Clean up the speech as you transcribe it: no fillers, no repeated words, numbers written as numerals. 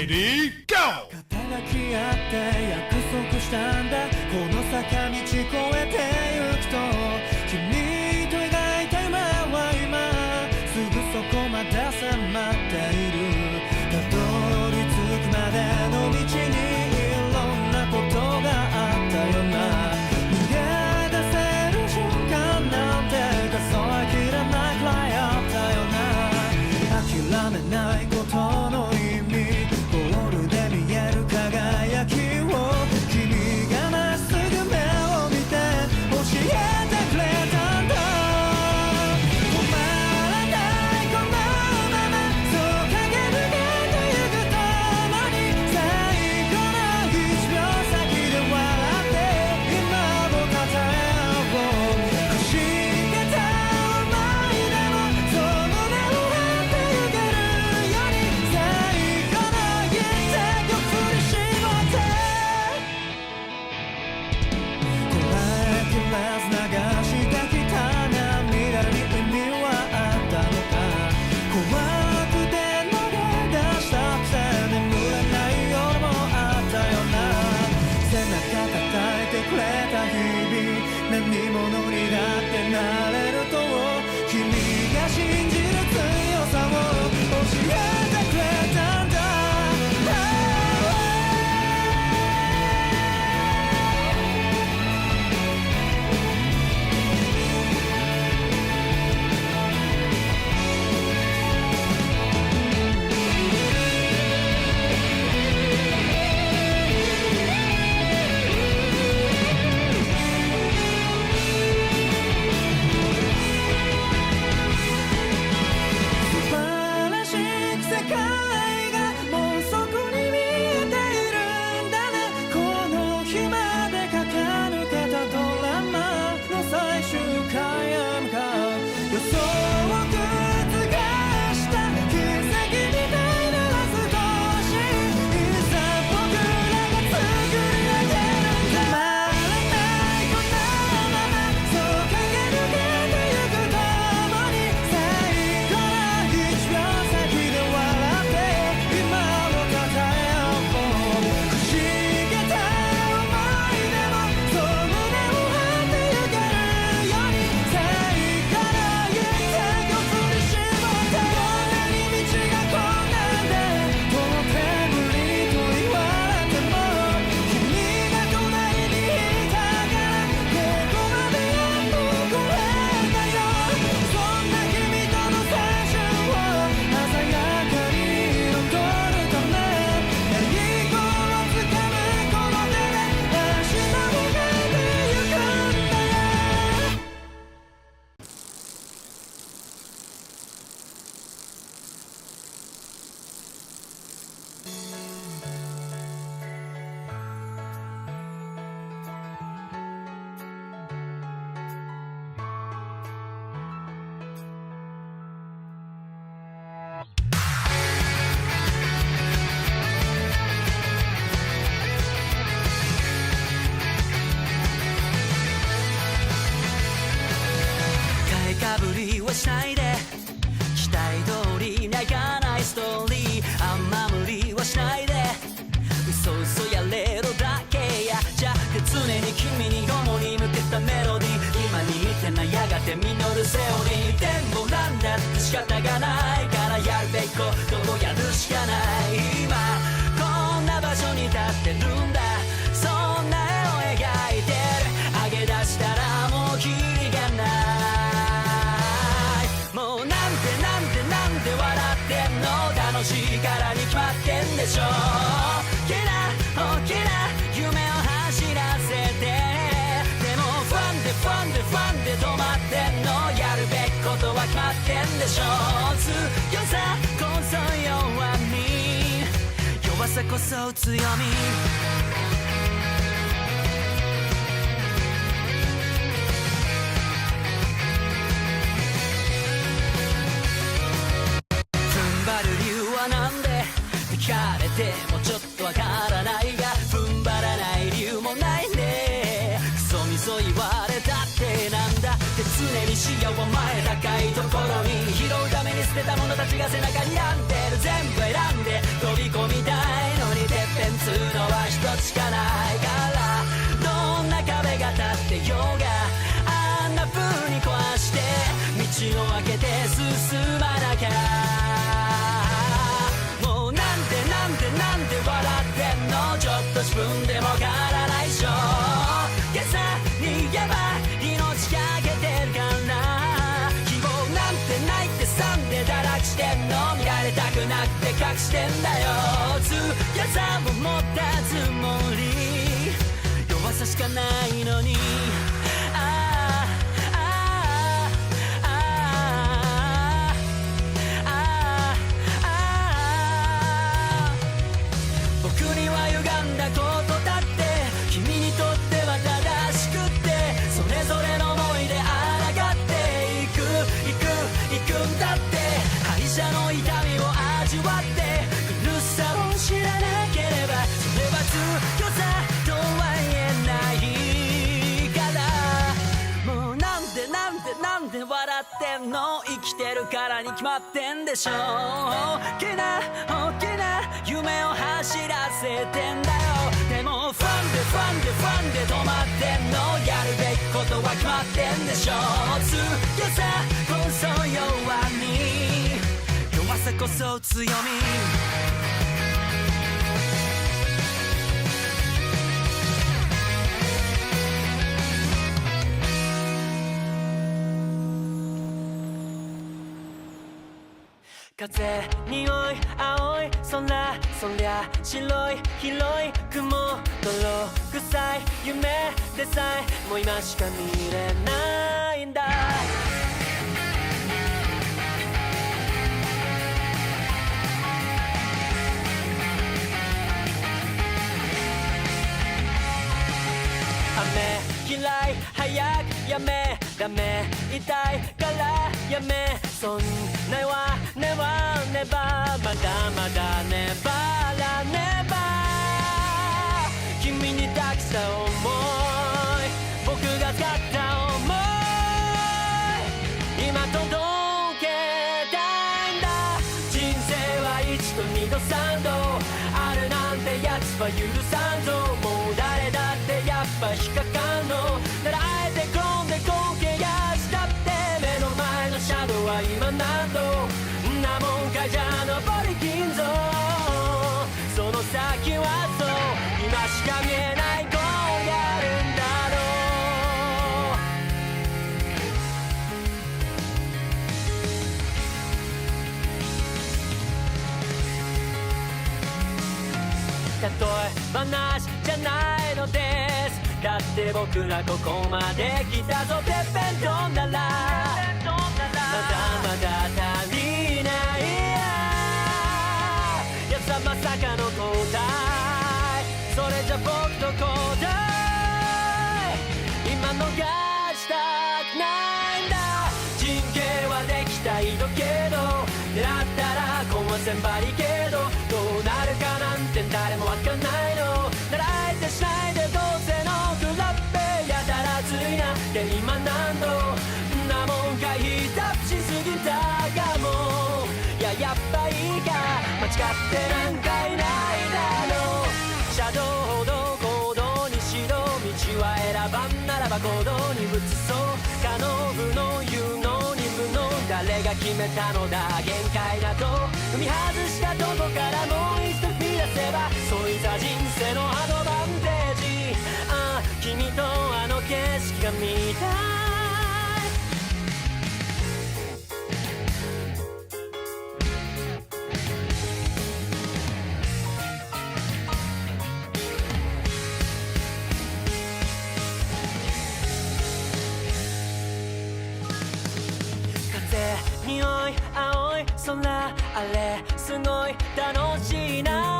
Ready, go! 肩がき合って約束したんだ、この坂道越えてゆくと、君と描いた夢は今すぐそこまで迫っている。たどり着くまでの道にいろんなことがあったよな。逃げ出せる瞬間なんて数えきれないくらいあったよな。諦めないことの意味、ゴールで見える輝きを君がまっすぐ目を見て教えてくれたんだ。止まらないこのままそう駆け抜けてゆくともに、最後の1秒先で笑って今をたたえ合おう。くしけた想いでもそう胸を張ってゆけるように、最後の一滴を振り絞ってこらえきれず流してきた涙に意味はあったのか。怖くて逃げ出したくせ眠れない夜もあったよな。背中叩いてくれた日々、何者にだってなれると君が信じる強さを教えてくれたんだ。素晴らしく世界がもうそこに見えているんだね。この日まで駆け抜けたドラマの最終回へ向かう。予想を覆した奇跡みたいなラストシーン、いざ僕らが作り上げるんだ。止まらないこのままそう駆け抜けてゆくともに、最後の1秒先で笑って今をたたえ合おう。くしけた想いでもそう胸を張ってゆけるように、最後の一滴を振り絞って、こんなに道がこんなんで遠くて無理と言われても、君が隣にいたからここまでやっと来れたよ。そんな君との青春を鮮やかに彩るため、メリーゴーをつかむこの手で明日を変えてゆくんだよ。買いかぶりはしないで、期待通り泣かないストーリー、あんま無理はしないで、嘘嘘やれろだけやじゃって常に君に思い向けたメロディー、今にいてなやがて実るセオリー。でもなんだって仕方がないからやるべきことをやるしかない。今こんな場所に立ってるんだ、そんな絵を描いてる。上げ出したらもうキリがない。もうなんで笑ってんの、楽しいからに決まってんでしょ。大きな夢を走らせて、でもファンで止まってんの、やるべきことは決まってんでしょ。強さこそ弱み、弱さこそ強み。踏ん張る理由はなんで聞かれてもちょっとわからないが、踏ん張らない理由もないね。クソみそ言われたってなんだって常に視野は前高いところに拾うために捨捨てた者たちが背中に病んでる。全部選んで飛び込みたいのにてっぺんつうのは一つしかないから、どんな壁が立ってようがあんな風に壊して道を開けて進まなきゃ。もうなんで笑ってんの、ちょっと自分でもわからないっしょ。今朝逃げば命かけてるから希望なんてないってさんで堕落してんの、見られたくなくて隠してんだよ。強さを持ったつもり、弱さしかないのに僕には歪んだことだって君にとっては正しくって、それぞれの思いで抗っていくんだって。敗者の痛みを味わって苦しさを知らなければ、それは強さとは言えないから。もうなんで笑ってんの、生きてるからに決まってんでしょ。大きな夢を走らせてんだよ。でもファンで止まってんの、やるべきことは決まってんでしょ。強さこそ弱み、弱さこそ強み。風、匂い、青い空、そりゃ白い広い雲、泥臭い夢でさえもう今しか見れないんだ。雨嫌い早くやめダメ痛いからやめ、そんなはねばねばまだまだねばらねば、君に託した想い僕が使った想い今届けたいんだ。人生は一度二度三度あるなんてやつは許さんぞ。もう誰だってやっぱ引っかかんの、習えて込んでこけやしたって目の前のシャドウは今何度んなもんかじゃ登りきんぞ。その先はそう今しか見えないどうやるんだろう。例え話じゃないのです、だって僕らここまで来たぞ。てっぺん飛んだらまだまだ足りないやつはまさかの交代、それじゃ僕と交代今逃したくないんだ。人形はできた色けど狙ったら壊せんバリケード、どうなるかなんて誰もわかんないの。習えてしないでどうせのクラッペやたらついなで今何度んなもんかヒートアップしすぎたかも。いややっぱいいか間違ってなんかいないだろう。車道ほど行動にしろ、道は選ばんならば行動に移そう。可能不能有能に無能誰が決めたのだ限界だと踏み外したとこからもう一度踏み出せば、そういった人生のアドバンテージ。ああ君とあの景色が見たい。匂い青い空あれすごい楽しいな。